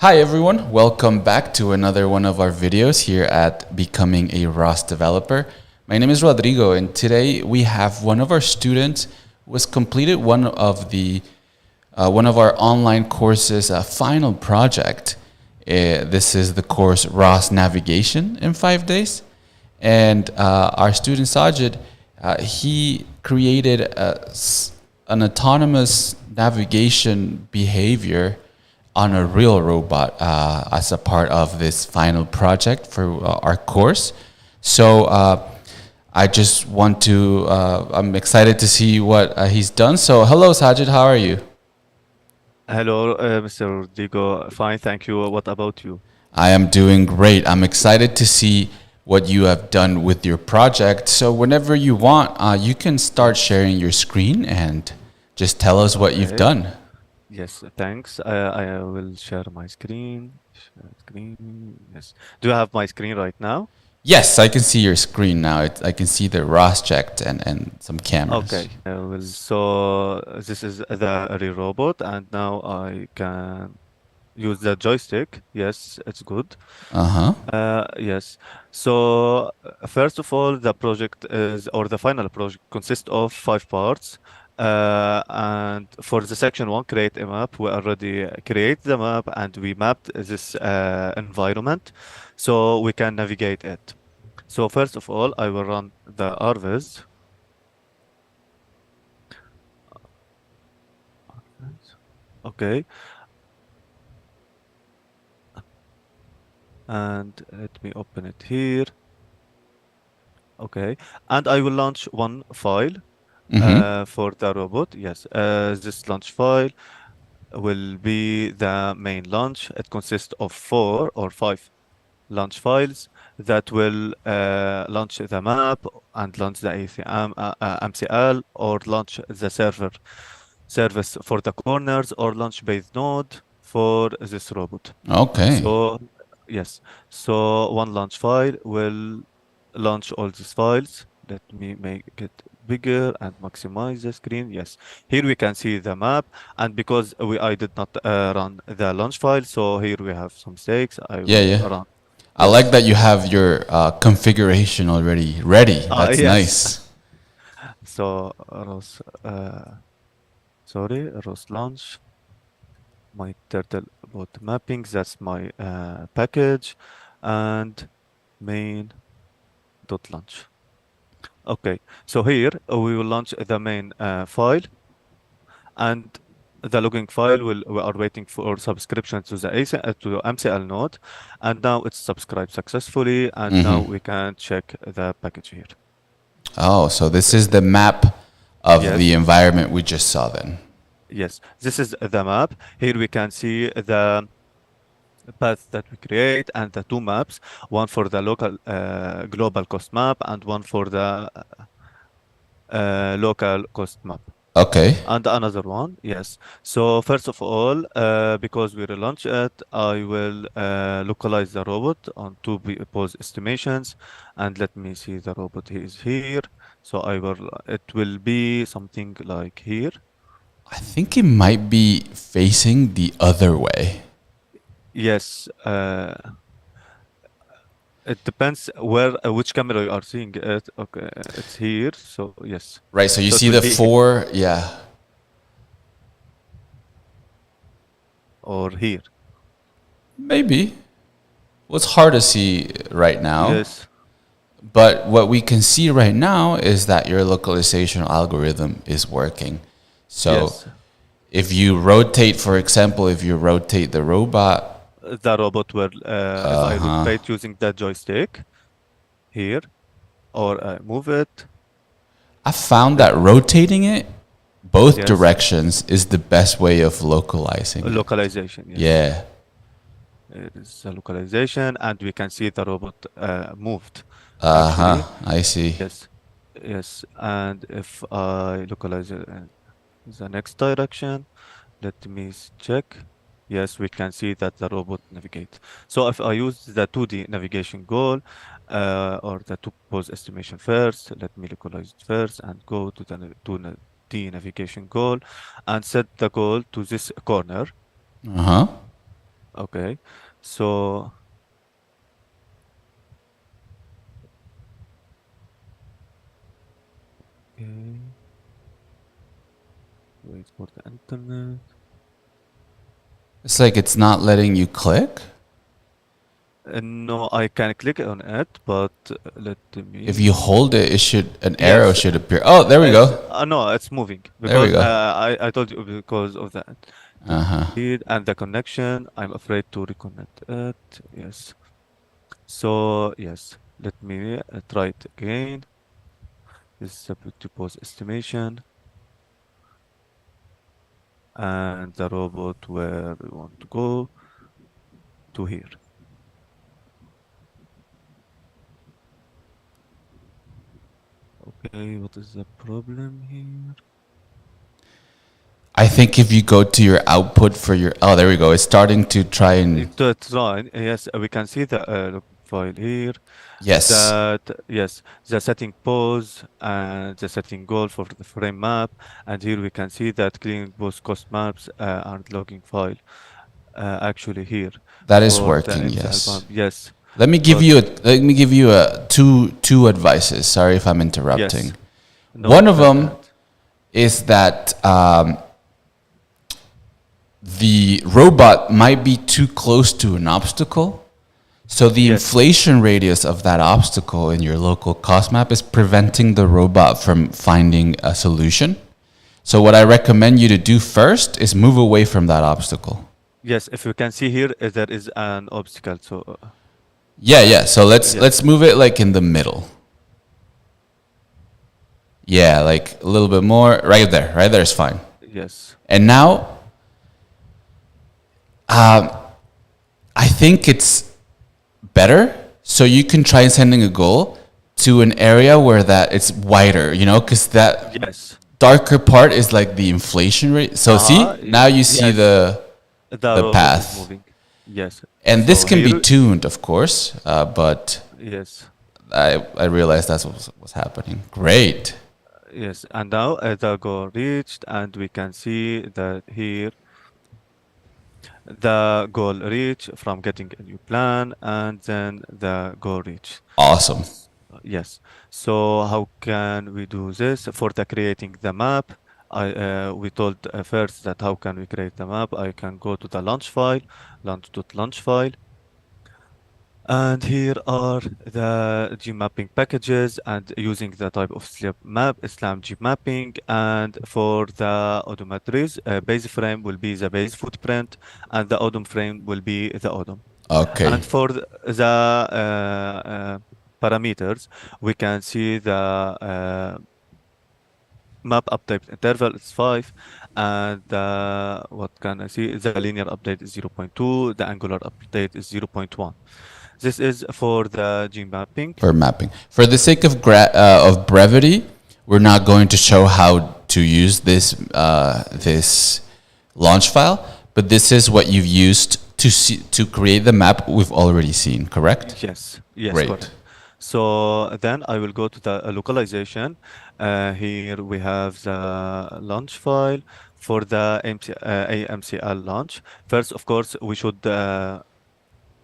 Hi everyone, welcome back to another one of our videos here at Becoming a ROS Developer. My name is Rodrigo and today we have one of our students who has completed one of our online courses final project. This is the course ROS Navigation in 5 days. And our student Sajid, he created an autonomous navigation behavior on a real robot as a part of this final project for our course. So I just want to, I'm excited to see what he's done. So hello, Sajid, how are you? Hello, Mr. Rodrigo. Fine, thank you. What about you? I am doing great. I'm excited to see what you have done with your project. So whenever you want, you can start Yes. sharing your screen and just tell us what you've Okay. done. Yes, thanks. I will share my screen. Share screen. Yes. Do you have my screen right now? Yes, I can see your screen now. I can see the ROS checked and some cameras. Okay. So this is the real robot, and now I can use the joystick. Yes, it's good. Uh-huh. Yes. So first of all, the project is, or the final project consists of 5 parts. And for the section one, create a map, we already create the map and we mapped this environment so we can navigate it. So first of all, I will run the RViz. Okay. And let me open it here. Okay. And I will launch one file Mm-hmm. for the robot. Yes. This launch file will be the main launch. It consists of 4 or 5 launch files that will launch the map and launch the ACM, MCL, or launch the service for the corners, or launch base node for this robot. Okay. So yes, so one launch file will launch all these files. Let me make it bigger and maximize the screen. Yes, here we can see the map, and because I did not run the launch file, so here we have some mistakes. I Yeah, will yeah. run. I like Yes. that you have your configuration already ready. That's Yes. nice. So ROS, sorry, ROS launch, my Turtlebot mapping. That's my package, and main dot launch. Okay, so here we will launch the main file, and the logging file we are waiting for subscription to the to the MCL node, and now it's subscribed successfully, and now Mm-hmm. we can check the package here. Oh, so this Okay. is the map of the Yes, environment we just saw then. yes, this is the map. Here we can see the path that we create and the 2 maps, one for the local global cost map and one for the local cost map. Okay. And another one, yes. So first of all, because we relaunch it, I will localize the robot on two pose estimations, and let me see the robot. He is here. So it will be something like here. I think it might be facing the other way. Yes, it depends which camera you are seeing it. Okay, it's here. So yes, Right, so you so it see will the be here four, yeah. or here. Maybe. Well, it's hard to see right now. Yes, But what we can see right now is that your localization algorithm is working. So yes. if you rotate, for example, if you rotate the robot, The robot will, if I rotate using the joystick here, or I move it, I found let that rotating it both yes, directions is the best way of localizing it. localization, yes. Yeah. It is a localization, and we can see the robot moved Uh-huh. actually. I see. Yes, yes. And if I localize it in the next direction, let me check. Yes, we can see that the robot navigates. So if I use the 2D navigation goal or the two pose estimation first, let me localize it first and go to the 2D navigation goal and set the goal to this corner. Uh-huh. Okay. So, okay, wait for the internet. It's like it's not letting you click. No, I can click on it, but let If you me. hold it, it should an arrow Yes, should appear. Oh, there we it's go. no, it's moving There we because go. I told you because of that. Uh huh. Speed and the connection. I'm afraid to reconnect it. Yes. So yes, let me try it again. This is a pretty pose estimation and the robot where we want to go to here. Okay, what is the problem here? I think if you go to your output for your, oh, there we go. It's starting to try and, To try, yes, we can see the log file here. yes, That yes, the setting pose and the setting goal for the frame map, and here we can see that cleaning both cost maps and logging file. Actually here that is for the working. MC Yes. album, yes, Let but me give you a two advices. Sorry if I'm interrupting. yes, One no, of go them ahead. is that the robot might be too close to an obstacle. So the Yes, inflation radius of that obstacle in your local cost map is preventing the robot from finding a solution. So what I recommend you to do first is move away from that obstacle. yes, if you can see here, there is an obstacle. So Yeah, yeah. So let's yes, move it like in the middle. Yeah, like a little bit more. Right there. Right there is fine. yes, And now I think it's better. So you can try sending a goal to an area where that it's wider, you know, because that yes. darker part is like the inflation rate. So Uh-huh, see, now you see yes, the the robot is path, moving. Yes. and this So can be here, tuned, of course. But yes, I realized that's what was happening. Great, yes. And now the goal reached, and we can see that here the goal reach from getting a new plan, and then the goal reach. awesome. Yes. So how can we do this for the creating the map? We told first that how can we create the map? I can go to the launch file, launch.launch file. And here are the gmapping packages and using the type of slab map, Islam gmapping. And for the odometries, base frame will be the base footprint and the odom frame will be the odom. Okay, And for the parameters, we can see the map update interval is 5 and what can I see? The linear update is zero point 0.2, the angular update is zero point 0.1. This is for the G mapping. for mapping. For the sake of of brevity, we're not going to show how to use this launch file, but this is what you've used to create the map we've already seen. Correct? Yes, yes, Great. correct. So then I will go to the localization. Here we have the launch file for the AMCL launch. First, of course, we should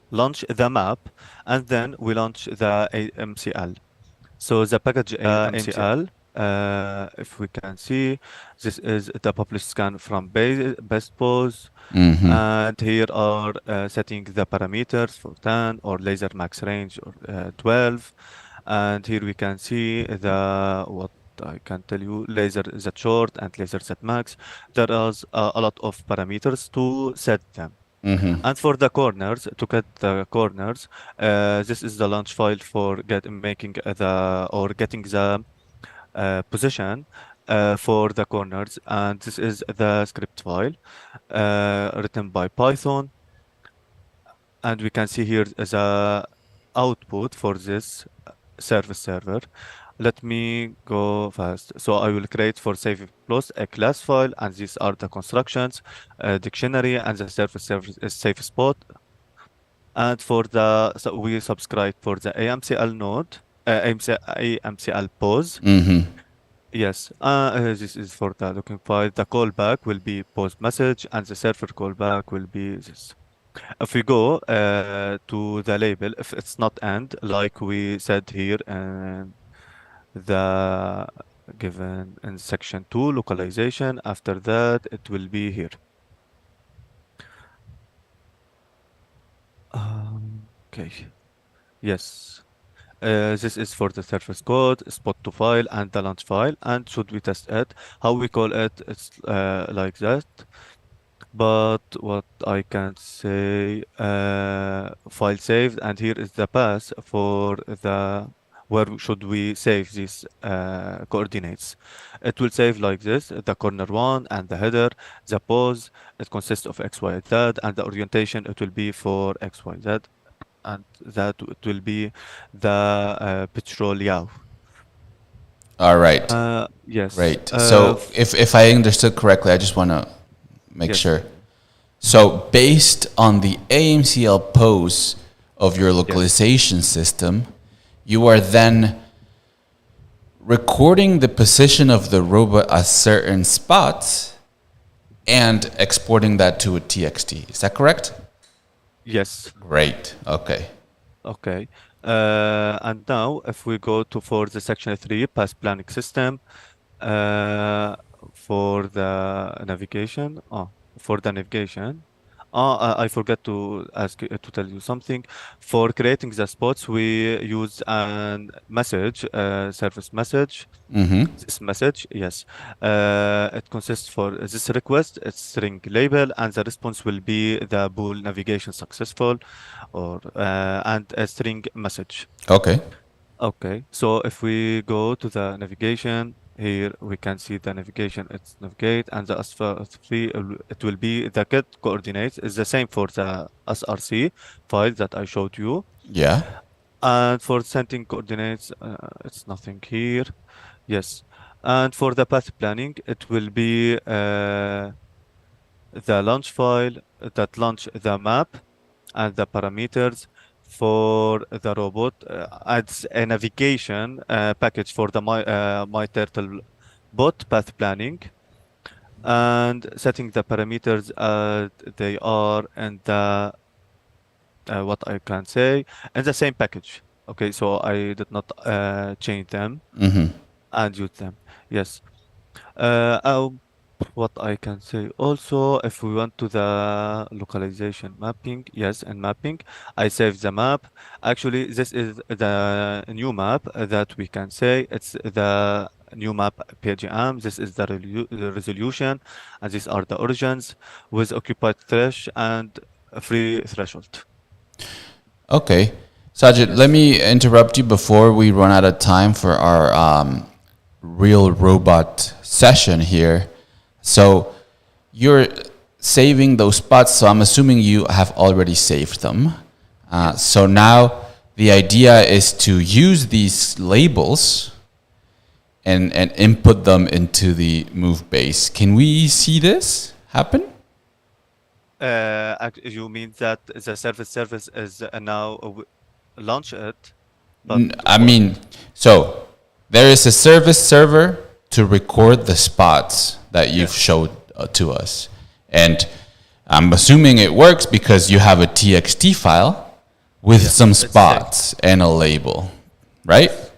launch the map and then we launch the AMCL. So the package AMCL, if we can see, this is the published scan from best pose. And here are setting the parameters for 10 or laser max range or 12. And here we can see the what I can tell you laser Z short and laser Z max. There is a lot of parameters to set them. And for the corners, to cut the corners, this is the launch file for making the or getting the position for the corners, and this is the script file written by Python, and we can see here the output for this service server. Let me go fast. So I will create for save plus a class file, and these are the constructions, dictionary, and the service server is safe spot. And for the so we subscribe for the AMCL node, AMCL pose. Yes, this is for the looking file. The callback will be post message, and the server callback will be this. If we go to the label, if it's not and, like we said here in the given in section 2, localization, after that it will be here. Okay, yes. This is for the service code, spot to file, and the launch file. And should we test it? How we call it? It's like that. But what I can say, file saved, and here is the path for the should we save these coordinates. It will save like this: the corner one and the header, the pose. It consists of X, Y, Z, and the orientation. It will be for X, Y, Z, and that it will be the petrol yaw. All right. Yes. Great. So if I understood correctly, I just want to make Yes. sure. So based on the AMCL pose of your Yes. localization system, you are then recording the position of the robot at certain spots and exporting that to a TXT. Is that correct? Yes. Great. Okay. Okay. And now, if we go to for the section 3, path planning system, uh, for the navigation, for the navigation, I forgot to ask to tell you something. For creating the spots, we use a message, service message. Mm-hmm. This message, yes, it consists for this request, it's string label, and the response will be the bool navigation successful, or and a string message. Okay. Okay, so if we go to the navigation here, we can see the navigation. It's navigate, and the SFR3 it will be the get coordinates is the same for the SRC file that I showed you, Yeah. and for sending coordinates, it's nothing here. Yes. And for the path planning, it will be the launch file that launch the map and the parameters for the robot. Adds a navigation package for the my turtle bot path planning and setting the parameters they are in the what I can say in the same package. Okay, so I did not change them Mm-hmm. and use them. Yes. Uh, uh, what I can say also, if we went to the localization mapping, yes, and mapping, I saved the map. Actually, this is the new map that we can say. It's the new map PGM. This is the the resolution, and these are the origins with occupied thresh and a free threshold. Okay. Sajid, let Yes. me interrupt you before we run out of time for our real robot session here. So you're saving those spots, so I'm assuming you have already saved them. Yes. So now the idea is to use these labels and input them into the move base. Can we see this happen? You mean that the service is now launch it, but I what? mean, so there is a service server to record the spots that you've Yes, showed to us. And I'm assuming it works because you have a TXT file with yes, some it's saved. spots and a label, right? Yes,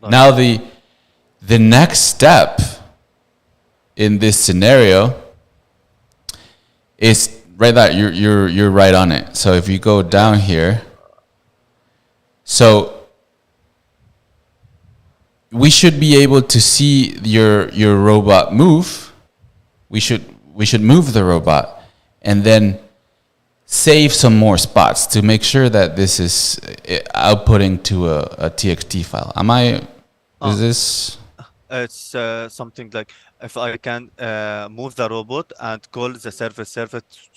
right. Now the next step in this scenario is right there. You're right on it. So if you go down Yes, here, so we should be able to see your robot move. We should we should move the robot and then save some more spots to make sure that this is outputting to a TXT file. Am I? uh, Is this? it's something like if I can move the robot and call the service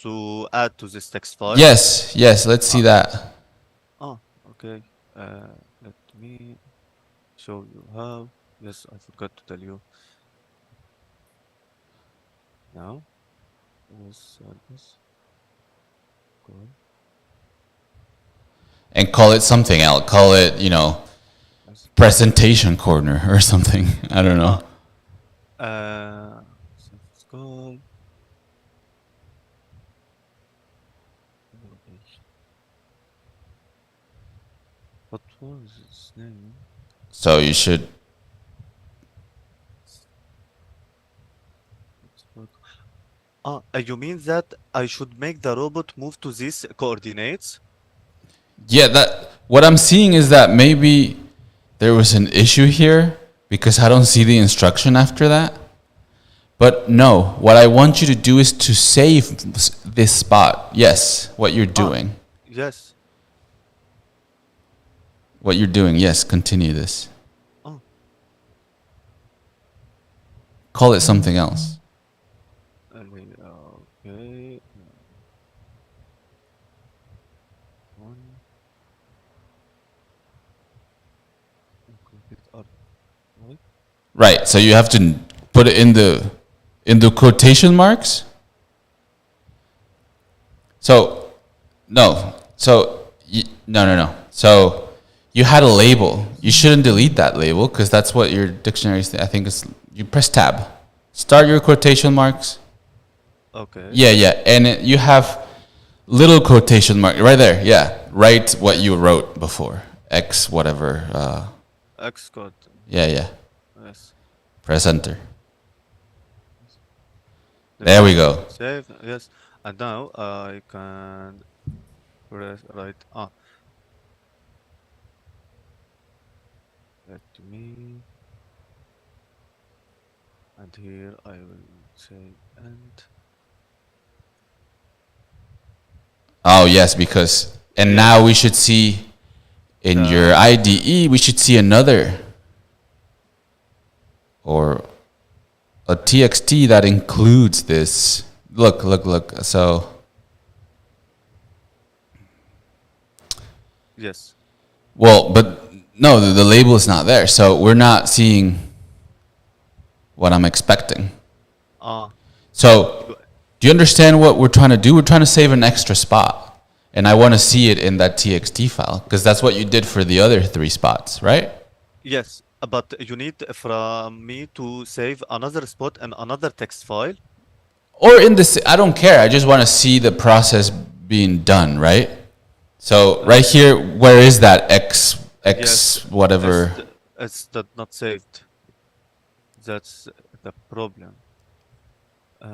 to add to this text file. Yes, yes. Let's see Uh, that. okay. Let me show you how. Yes, I forgot to tell you now. Service call. And call it something else. Call it, Yes. presentation corner or something. I don't know. Uh, service call. What is its name? So you should. You mean that I should make the robot move to these coordinates? Yeah, that what I'm seeing is that maybe there was an issue here because I don't see the instruction after that. But no, what I want you to do is to save this spot. Yes, what you're Ah, doing. yes. What you're doing. Yes, continue this. Oh, Call it something else. okay. One. Complete art. Right? Right. So you have to put it in the quotation marks. So no. So no. So you had a label. You shouldn't delete that label because that's what your dictionary. I think is you press tab. Start your quotation marks. Okay. Yeah, and you have little quotation mark right there. Yeah, write what you wrote before. X whatever. Xcode. Yeah. Yes. Press enter. Let There we me go. save. Yes. And now I can press right. Let me. And here I will say end. Oh yes, because and now Yes. we should see in your The IDE we should see another or a TXT that includes this. Look. So yes. well, but no, the label is not there. So we're not seeing what I'm expecting. Ah. So You, do you understand what we're trying to do? We're trying to save an extra spot. And I want to see it in that TXT file because that's what you did for the other three spots, right? yes. But you need from me to save another spot and another text file. Or in this, I don't care. I just want to see the process being done, right? So Uh, right here, where is that yes. X whatever? It's that not saved. That's the problem.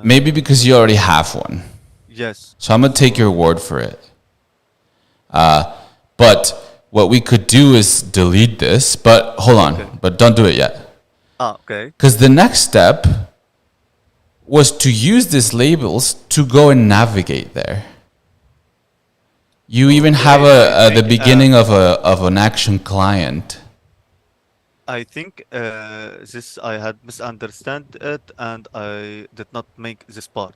Maybe because What? you already have one. Yes. So I'm gonna take your So word for it. But what we could do is delete this. But hold okay. on. But don't do it yet. Okay. Because the next step was to use these labels to go and navigate there. You even have Okay. I the think beginning of an action client. this I had misunderstood it and I did not make this part.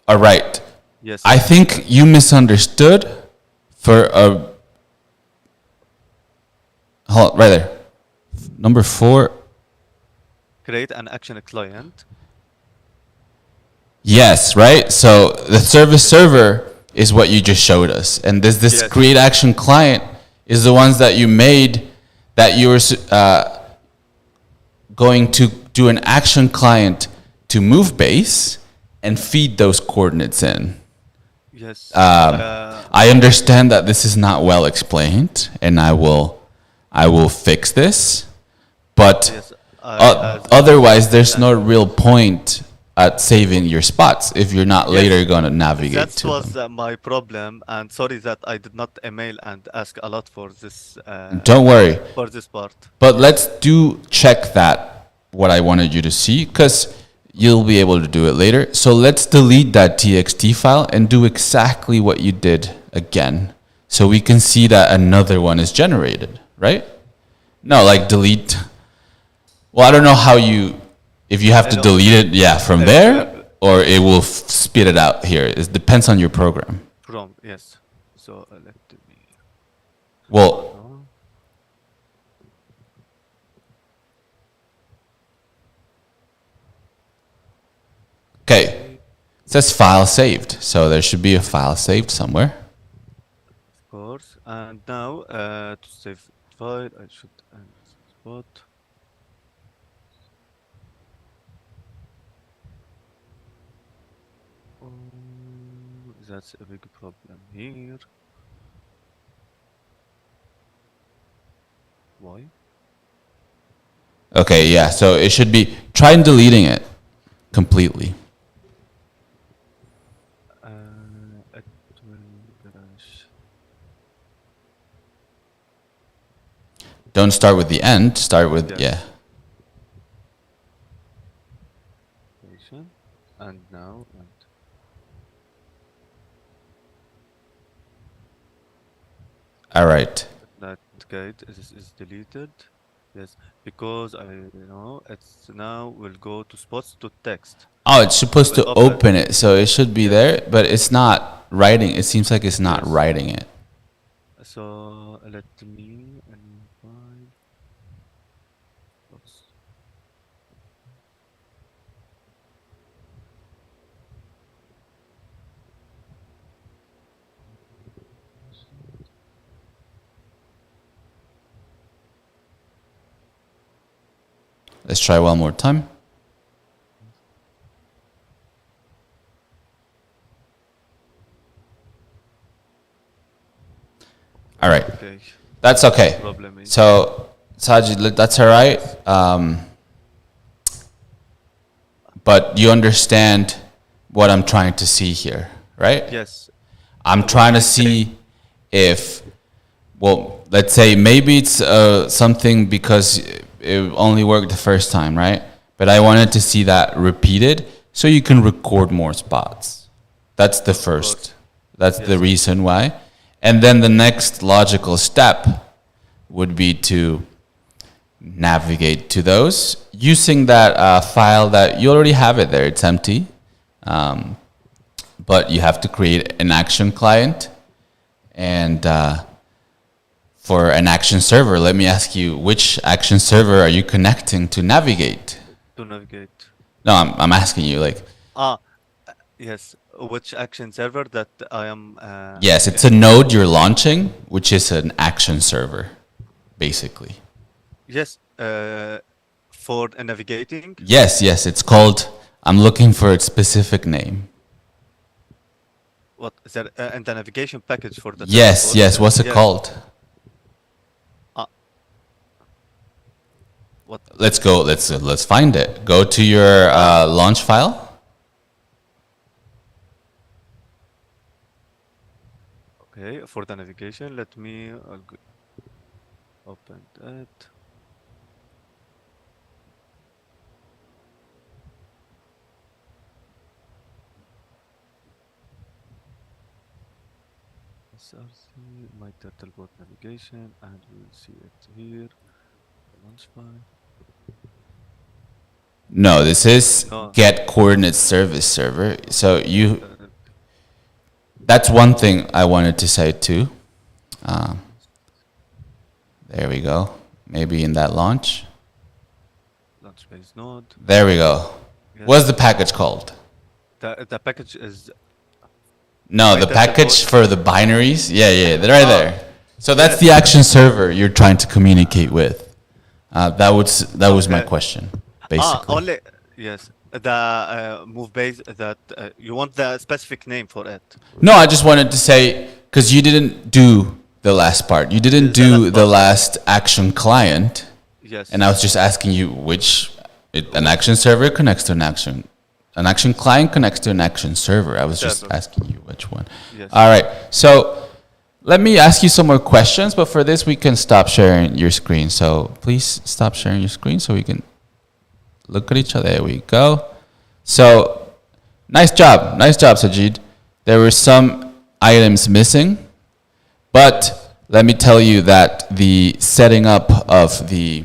All right. I Yes. think you misunderstood for a hold on, right there. Number 4. Create an action client. Yes, right? So the service Yes. server is what you just showed us. And this Yes. create action client is the ones that you made that you were going to do an action client to move base and feed those coordinates in. Yes. I understand that this is not well explained, and I will fix this. But Yes. I had otherwise, there's no misunderstand. real point at saving your spots if you're not Yes. later going to navigate That to was them. my problem, and sorry that I did not email and ask a lot Don't worry. for this part. But let's Yes. do check that what I wanted you to see because you'll be able to do it later. So let's delete that txt file and do exactly what you did again. So we can see that another one is generated, right? No, like delete. Well, I don't know how you, if you have I to know. delete it, yeah, from If there, or it will spit it out here. It depends on your program. from yes. So let me. Well, No. okay. Okay. It says file saved. So there should be a file saved somewhere. Of course. And now to save file, I should end spot. Oh, that's a big problem here. Why? Okay, yeah. So it should be, try and deleting it completely. It will crash. Don't start with the end. Start with, yeah. Yes. Patient. And now, and All right. that guide is deleted. Yes, because I know it's now will go to spots to text. Oh, it's supposed Will to open. open it, so it should be Yes, there, but it's not writing. It seems like it's not yes. writing it. So let me and find spots. Let's try one more time. All right. Okay, That's the okay. problem is So, Sajid, that's all right. But you understand what I'm trying to see here, right? yes. I'm What trying to I say, see if, well, let's say maybe it's something because it only worked the first time, right? But I wanted to see that repeated so you can record more spots. That's the of course. first. That's the Yes, reason why. And then the next logical step would be to navigate to those using that file that you already have it there. It's empty, but you have to create an action client. And for an action server, let me ask you, which action server are you connecting to navigate? to navigate. No, I'm asking you, like, Ah, yes. Which action server that I am yes, it's a node you're launching, which is an action server, basically. yes, for navigating. Yes, yes, it's called, I'm looking for a specific name. What is that? And the navigation package for the Yes, Turtlebot. yes, what's it Yes. called? Uh, what? Let's go, let's find it. Go to your launch file. Okay, for the navigation, let me open that. SRC, my Turtlebot navigation, and we will see it here. The launch file. No, this is No, get coordinate service server. So you, uh, that's one thing I wanted to say too. Um, there we go. Maybe in that launch. launch base node. There we go. What's Yes. the package called? The package is No, my the package Turtlebot. for the binaries. Yeah, yeah, they're right Ah, there. So that's yes. the action server you're trying to communicate with. That was my Okay. question, basically. Only yes. The move base that you want the specific name for it. No, I just wanted to say because you didn't do the last part. You didn't The do last the part. last action client, Yes. and I was just asking you which an action server connects to an action client connects to an action server. I was just Server. asking you which one. Yes. All right. So let me ask you some more questions, but for this we can stop sharing your screen. So please stop sharing your screen so we can look at each other. There we go. So nice job, Sajid. There were some items missing, but let me tell you that the setting up of the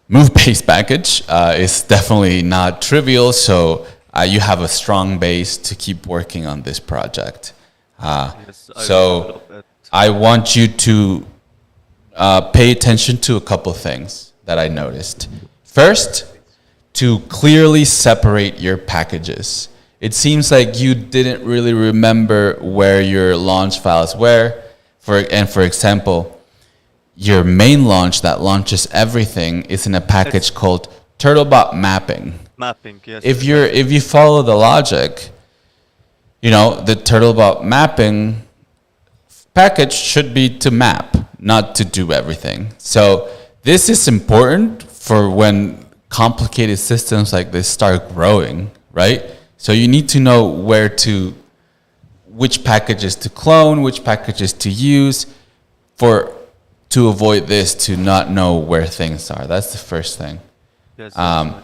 move base package is definitely not trivial. So you have a strong base to keep working on this project. Yes. I will So develop it. I want you to pay attention to a couple things that I noticed. First, to clearly separate your packages. It seems like you didn't really remember where your launch files were. For example, your main launch that launches everything is in a package called Turtlebot mapping. Mapping. Yes. If you follow the logic, the Turtlebot mapping package should be to map, not to do everything. So this is important for when complicated systems like this start growing, right? So you need to know which packages to clone, which packages to use to avoid this, to not know where things are. That's the first thing. Yes, that's right.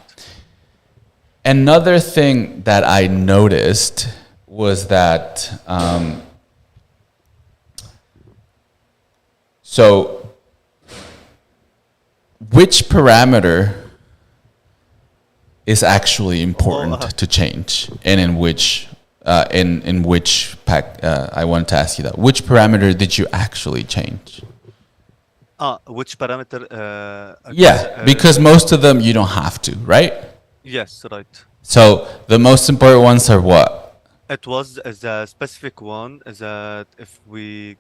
Another thing that I noticed was that, so which parameter is actually important to change, and in which I wanted to ask you that. Which parameter did you actually change? Which parameter? Yeah, because most of them you don't have to, right? Yes, right. So the most important ones are what? It was the specific one that if we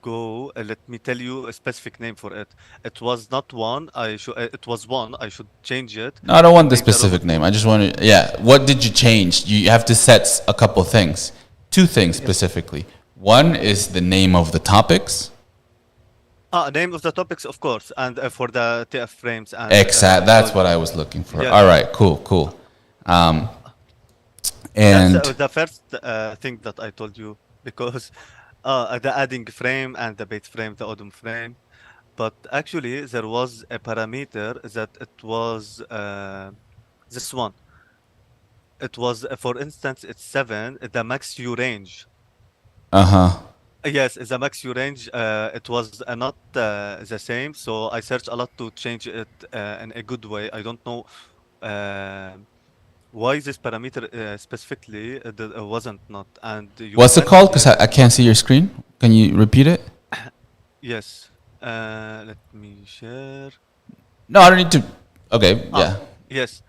go, let me tell you a specific name for it. It was not one. It was one. I should change it. No, I don't want the Make the specific robot name. one. I just want to, yeah. What did you change? You have to set a couple things. Two things Yes. specifically. One is the name of the topics. Name of the topics, of course, and for the TF frames and Exact. That's those- what I was looking for. Yes. All right. Cool. Cool. And That's the first thing that I told you because the adding frame and the bait frame, the odom frame. But actually, there was a parameter that it was this one. It was, for instance, it's 7, the max U range. Yes, the max U range, it was not the same. So I searched a lot to change it in a good way. I don't know why this parameter specifically wasn't not. And you what's it can called? Because here, I can't see your screen. Can you repeat it? yes. Let me share. No, I don't need to. Okay. Yeah. Yes.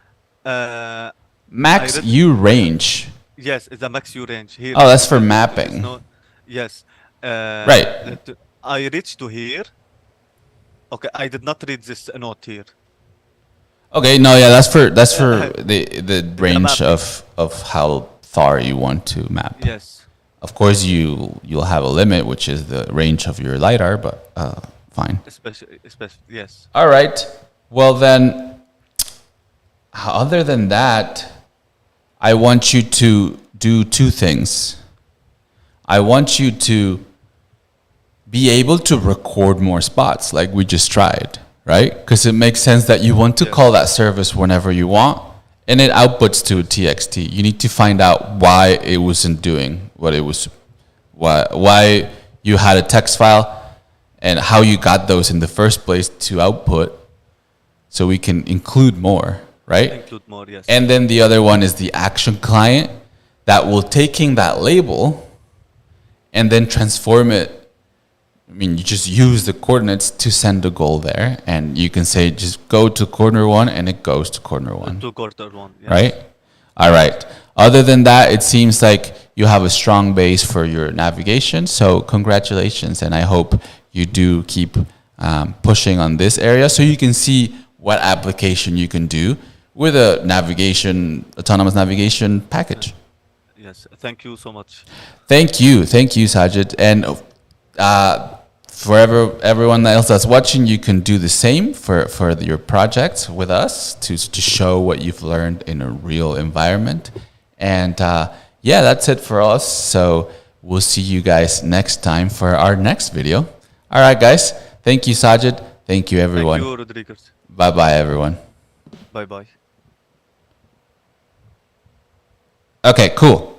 I Max read. U range. Yes, the max U range here. Oh, that's for There is mapping. no. Yes. Right. I reached to here. Okay, I did not read this note here. Okay. No. Yeah. That's for the range mapping. of how far you want to map. Yes. Of course, you'll have a limit, which is the range of your lidar, but fine. Especially, yes. All right. Well, then, other than that, I want you to do two things. I want you to be able to record more spots like we just tried, right? Because it makes sense that you want to Yes. call that service whenever you want, and it outputs to a TXT. You need to find out why it wasn't doing what it was, why you had a text file, and how you got those in the first place to output, so we can include more, right? Include more, yes. And then the other one is the action client that will taking that label and then transform it. I mean, you just use the coordinates to send a goal there, and you can say just go to corner 1, and it goes to corner 1, 2-quarter 1, yes. right? All right. Other than that, it seems like you have a strong base for your navigation. So congratulations, and I hope you do keep pushing on this area so you can see what application you can do with a autonomous navigation package. Yes, thank you so much. Thank you, Sajid. And for everyone else that's watching, you can do the same for your projects with us to show what you've learned in a real environment. And yeah, that's it for us. So we'll see you guys next time for our next video. All right, guys. Thank you, Sajid. Thank you, everyone. Thank you, Rodriguez. Bye-bye, everyone. Bye-bye. Okay, cool.